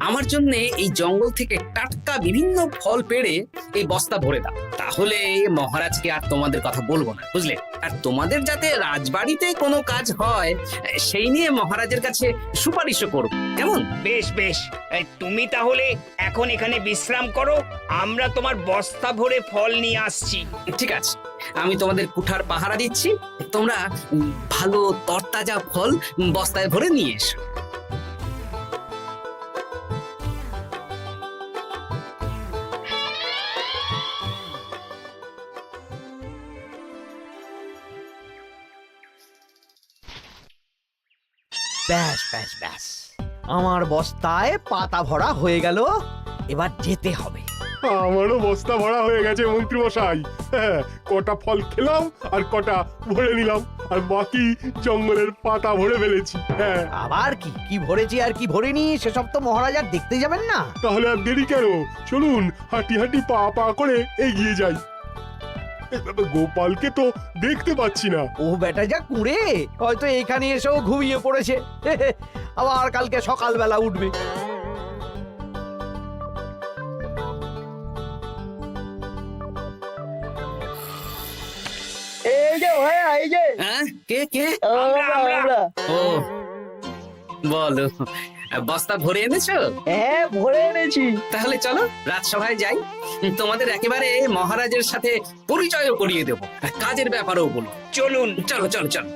আমার জন্য এই জঙ্গল থেকে টাটকা বিভিন্ন ফল পেড়ে এই বস্তা ভরে দাও, তাহলে মহারাজকে আর তোমাদের কথা বলবো না, বুঝলে? আর তোমাদের যাতে রাজবাড়িতে কোনো কাজ হয় সেই নিয়ে মহারাজের কাছে সুপারিশও করবো, কেমন? বেশ বেশ, তুমি তাহলে এখন এখানে বিশ্রাম করো, আমরা তোমার বস্তা ভরে ফল নিয়ে আসছি। ঠিক আছে, আমি তোমাদের কুঠার পাহারা দিচ্ছি, তোমরা ভালো তরতাজা ফল বস্তায় ভরে নিয়ে এসো। ব্যাস ব্যাস ব্যাস, আমার বস্তায় পাতা ভরা হয়ে গেল, এবার যেতে হবে। আমারও বস্তা ভরা হয়ে গেছে মন্ত্রী মশাই। হ্যাঁ, কটা ফল খেলাম আর কটা ভরে নিলাম, আর বাকি জঙ্গলের পাতা ভরে ফেলেছি। হ্যাঁ, আবার কি কি ভরেছি আর কি ভরিনি সেসব তো মহারাজ আর দেখতে যাবেন না। তাহলে আর দেরি কেন, চলুন হাঁটি হাঁটি পা পা করে এগিয়ে যাই। গোপালকে তো দেখতে পাচ্ছি না। ও বেটা যা কুঁড়ে, হয়তো এখানে এসেও ঘুমিয়ে পড়েছে। আবার কালকে সকালবেলা উঠবে। এই যে ভাইয়া, এই যে। হ্যাঁ, কে কে? আমরা। ও বলো, বস্তা ভরে এনেছো? হ্যাঁ, ভরে এনেছি। তাহলে চলো রাজসভায় যাই, তোমাদের একেবারে মহারাজের সাথে পরিচয়ও করিয়ে দেবো, কাজের ব্যাপারেও বলবো। চলুন। চলো চলো চলো।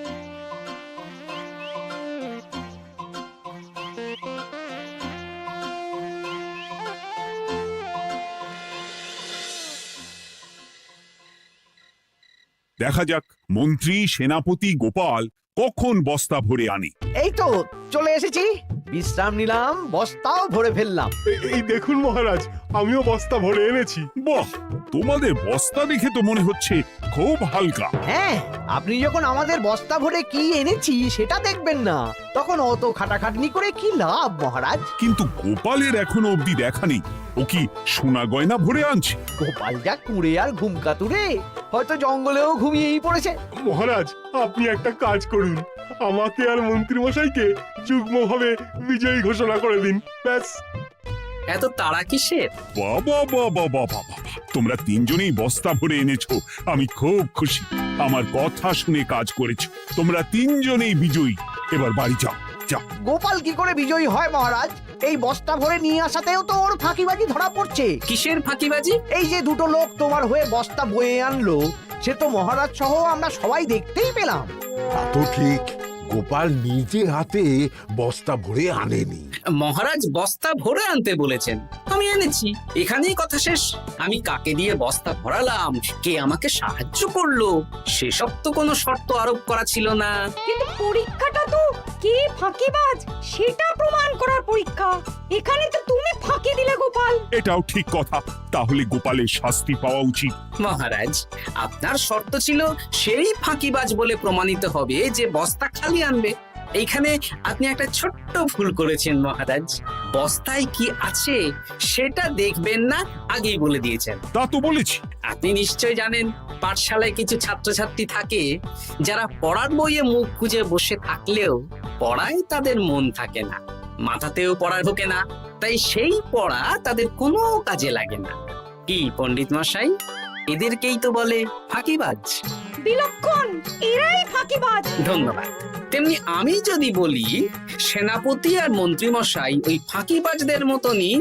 দেখা যাক মন্ত্রী সেনাপতি গোপাল কখন বস্তা ভরে আনে। এই তো চলে এসেছি, বিশ্রাম নিলাম, বস্তাও ভরে ফেললাম। এই দেখুন মহারাজ, আমিও বস্তা ভরে এনেছি। বাহ, তোমাদের বস্তা দেখে তো মনে হচ্ছে খুব হালকা। হ্যাঁ, আপনি যখন আমাদের বস্তা ভরে কি এনেছি সেটা দেখবেন না, তখন অত খাটাখাটনি করে কি লাভ মহারাজ। কিন্তু গোপালের এখনো অবধি দেখা নেই, ও কি সোনা গয়না ভরে আনছে? গোপাল যা কুঁড়ে আর ঘুম কাতুরে, হয়তো জঙ্গলেও ঘুমিয়েই পড়েছে। মহারাজ, আপনি একটা কাজ করুন, আমাকে আর মন্ত্রী মশাইকে যুগ্মভাবে বিজয়ী ঘোষণা করে দিন, ব্যাস। এত তাড়া কিসের? বাবা বাবা বাবা বাবা, তোমরা তিনজনেই বস্তা ভরে এনেছো, আমি খুব খুশি। আমার কথা শুনে কাজ করেছো, তোমরা তিনজনেই বিজয়ী। এবার বাড়ি যাও, যাও। গোপাল কি করে বিজয়ী হয় মহারাজ? এই বস্তা ভরে নিয়ে আসাতেও তো ওর ফাঁকিবাজি ধরা পড়ছে। কিসের ফাঁকিবাজি? এই যে দুটো লোক তোমার হয়ে বস্তা বয়ে আনলো, সে তো মহারাজ সহ আমরা সবাই দেখতেই পেলাম। তা তো ঠিক, গোপাল নিজে হাতে বস্তা ভরে আনেনি। মহারাজ বস্তা ভরে আনতে বলেছেন, আমি এনেছি, এখানেই কথা শেষ। আমি কাকে দিয়ে বস্তা ভরালাম, কে আমাকে সাহায্য করলো, সেসব তো কোনো শর্ত আরোপ করা ছিল না। কিন্তু পরীক্ষাটা তো কে ফাঁকিবাজ সেটা প্রমাণ করার পরীক্ষা। এখানে তো তুমি ফাঁকি দিলে গোপাল। এটাও ঠিক কথা, তাহলে গোপালের শাস্তি পাওয়া উচিত। মহারাজ, আপনার শর্ত ছিল সেই ফাঁকিবাজ বলে প্রমাণিত হবে যে বস্তা খালি আনবে। এইখানে আপনি একটা ছোট্ট ভুল করেছেন মহারাজ, বস্তায় কি আছে সেটা দেখবেন না আগেই বলে দিয়েছেন। তা তো বলেছি। আপনি নিশ্চয় জানেন, পাঠশালায় কিছু ছাত্রছাত্রী থাকে যারা পড়ার বইয়ে মুখ গুজে বসে থাকলেও পড়ায় তাদের মন থাকে না, মাথাতেও পড়া ঢোকে না, তাই সেই পড়া তাদের কোনো কাজে লাগে না। কি পণ্ডিত মশাই, এদেরকেই তো বলে ফাঁকিবাজ। বিলক্ষণ, এরাই ফাঁকিবাজ। ধন্যবাদ। তেমনি আমি যদি বলি সেনাপতি আর মন্ত্রী মশাই ওই ফাঁকিবাজদের মতনই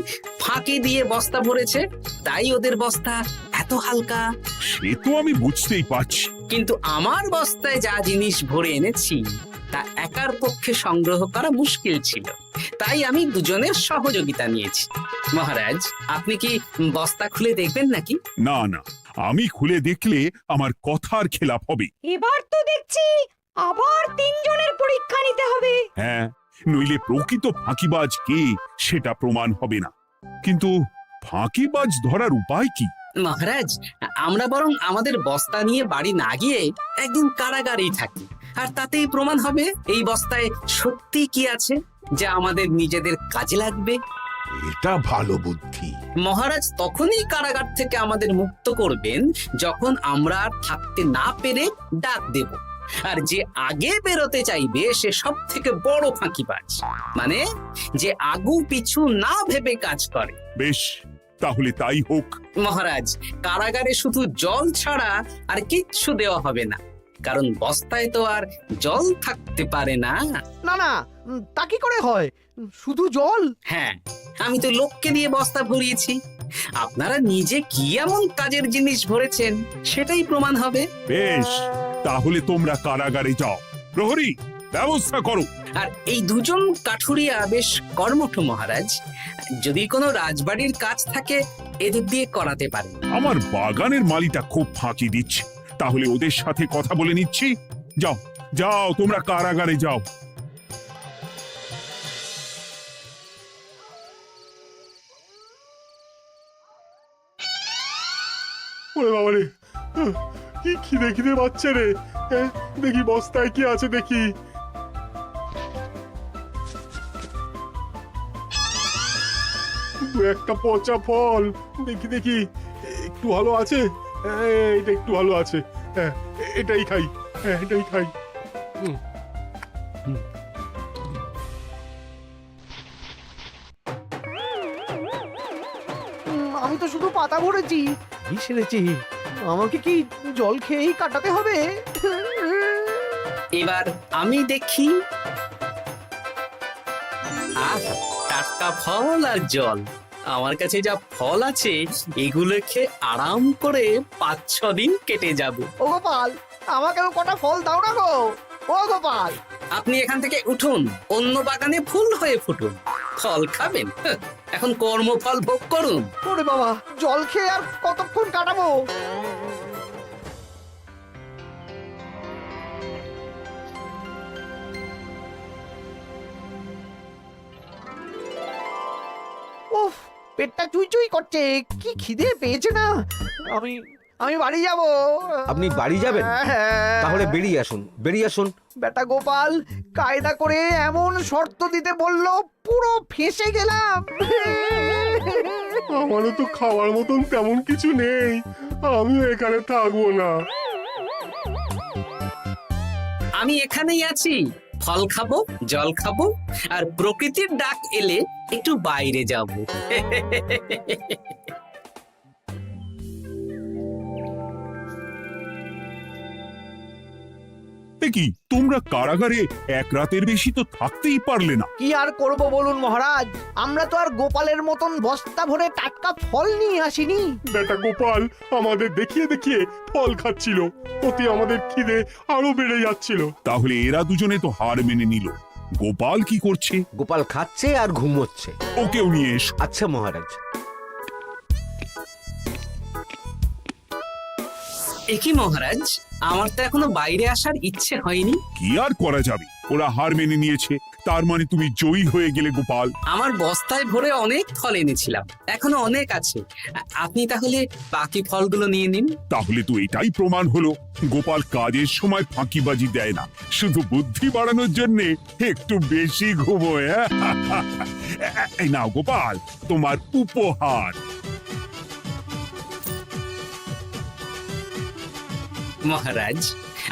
ফাঁকি দিয়ে বস্তা ভরেছে, তাই ওদের বস্তা এত হালকা। সে তো আমি বুঝতেই পারছি। কিন্তু আমার বস্তায় যা জিনিস ভরে এনেছি তা একার পক্ষে সংগ্রহ করা মুশকিল ছিল, তাই আমি দুজনের সহযোগিতা নিয়েছি। মহারাজ, আপনি কি বস্তা খুলে দেখবেন নাকি? না না, আমি খুলে দেখলে আমার কথার খেলাপ হবে। এবার তো দেখছি আবার তিনজনের পরীক্ষা নিতে হবে। হ্যাঁ, নইলে প্রকৃত ফাঁকিবাজ কে সেটা প্রমাণ হবে না। কিন্তু ফাঁকিবাজ ধরার উপায় কি? মহারাজ, আমরা বরং আমাদের বস্তা নিয়ে বাড়ি না গিয়ে একদিন কারাগারেই থাকি, আর তাতেই প্রমাণ হবে এই বস্তায় সত্যি কি আছে যা আমাদের নিজেদের কাজে লাগবে। এটা ভালো বুদ্ধি। মহারাজ তখনই কারাগার থেকে আমাদের মুক্ত করবেন যখন আমরা আর থাকতে না পেরে ডাক দেব, আর যে আগে বেরোতে চাইবে সে সব থেকে বড় ফাঁকিবাজ, মানে যে আগু পিছু না ভেবে কাজ করে। বেশ, তাহলে তাই হোক। মহারাজ, কারাগারে শুধু জল ছাড়া আর কিচ্ছু দেওয়া হবে না, কারণ বস্তায় তো আর জল থাকতে পারে না। না না, তা কি করে হয়? শুধু জল? হ্যাঁ, আমি তো লোককে দিয়ে বস্তা ভরিয়েছি, আপনারা নিজে কি এমন কাজের জিনিস ভরেছেন সেটাই প্রমাণ হবে। বেশ, তাহলে তোমরা কারাগারে যাও, প্রহরী ব্যবস্থা করো। আর এই দুজন কাঠুরিয়া বেশ কর্মঠ মহারাজ, যদি কোনো রাজবাড়ির কাজ থাকে এদের দিয়ে করাতে পারেন। আমার বাগানের মালিটা খুব ফাঁকি দিচ্ছে, তাহলে ওদের সাথে কথা বলে নিচ্ছি। যাও যাও, তোমরা কারাগারে যাও। ওরে বাবা রে, কি খিদে খিদে পাচ্ছে রে। দেখি বস্তায় কি আছে দেখি। দু একটা পচা ফল, দেখি দেখি একটু ভালো আছে। এটা একটু ভালো আছে, হ্যাঁ এটাই খাই, হ্যাঁ এটাই খাই। আমি তো শুধু পাতা ভরেছি, কি সেরেছি? আমাকে কি জল খেয়েই কাটাতে হবে? এবার আমি দেখি। আহা, টাটকা ফল আর জল। আমার কাছে যা ফল আছে এগুলো খেয়ে আরাম করে 5-6 দিন কেটে যাবে। ও গোপাল, আমাকেও কটা ফল দাও না গো। ও গোপাল, আপনি এখান থেকে উঠুন, অন্য বাগানে ফুল হয়ে ফুটুন। ফল খাবেন? এখন কর্মফল ভোগ করুন। ওরে বাবা, জল খেয়ে আর কতক্ষণ কাটাবো? পেটটা চুই চুই করছে, কি খিদে পেয়েছে না। আমি আমি বাড়ি যাব। আপনি বাড়ি যাবেন? হ্যাঁ। তাহলে বেরিয়ে আসুন, বেরিয়ে আসুন। বেটা গোপাল কায়দা করে এমন শর্ত দিতে বলল, পুরো ফেঁসে গেলাম। আমারও তো খাওয়ার মতন তেমন কিছু নেই, আমিও এখানে থাকবো না। আমি এখানেই আছি, ফল খাবো, জল খাবো, আর প্রকৃতির ডাক এলে একটু বাইরে যাব। কি তোমরা কারাগারে এক রাতের বেশি তো থাকতেই পারলে না? কি আর করব বলুন মহারাজ, আমরা তো আর গোপালের মতন বস্তা ভরে টাটকা ফল নিয়ে আসিনি। বেটা গোপাল আমাদের দেখিয়ে দেখিয়ে ফল খাচ্ছিল, অতি আমাদের খিদে আরো বেড়ে যাচ্ছিল। তাহলে এরা দুজনে তো হার মেনে নিল। গোপাল কি করছে? গোপাল খাচ্ছে আর ঘুমোচ্ছে। ওকেও নিয়ে এসো। আচ্ছা মহারাজ। একই মহারাজ, আমার তো এখনো বাইরে আসার ইচ্ছে হয়নি। কি আর করা যাবে, ওরা হার মেনে নিয়েছে, তার মানে তুমি জয়ী হয়ে গেলে গোপাল। আমার বস্তায় ভরে অনেক ফল এনেছিলাম, এখনো অনেক আছে। আপনি তাহলে বাকি ফলগুলো নিয়ে নিন। তাহলে তো এটাই প্রমাণ হলো গোপাল কাজের সময় ফাঁকিবাজি দেয় না, শুধু বুদ্ধি বাড়ানোর জন্য একটু বেশি ঘুমোয়। এই নাও গোপাল, তোমার উপহার। মহারাজ,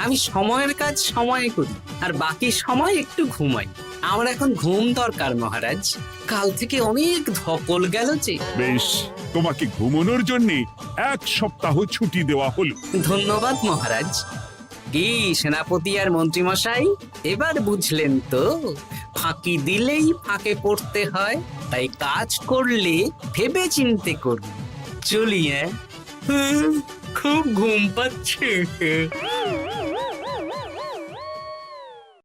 আমি সময়ের কাজ সময়ে করি, আর বাকি সময় একটু ঘুমাই। আমার এখন ঘুম দরকার মহারাজ, কাল থেকে অনেক ধকল গেল যে। বেশ, তোমাকে ঘুমানোর জন্য 1 সপ্তাহ ছুটি দেওয়া হলো। ধন্যবাদ মহারাজ। কি সেনাপতি আর মন্ত্রী মশাই, এবার বুঝলেন তো, ফাঁকি দিলেই ফাঁকে পড়তে হয়, তাই কাজ করলে ভেবে চিন্তে করুন। চলি। খুব ঘুম পাচ্ছে।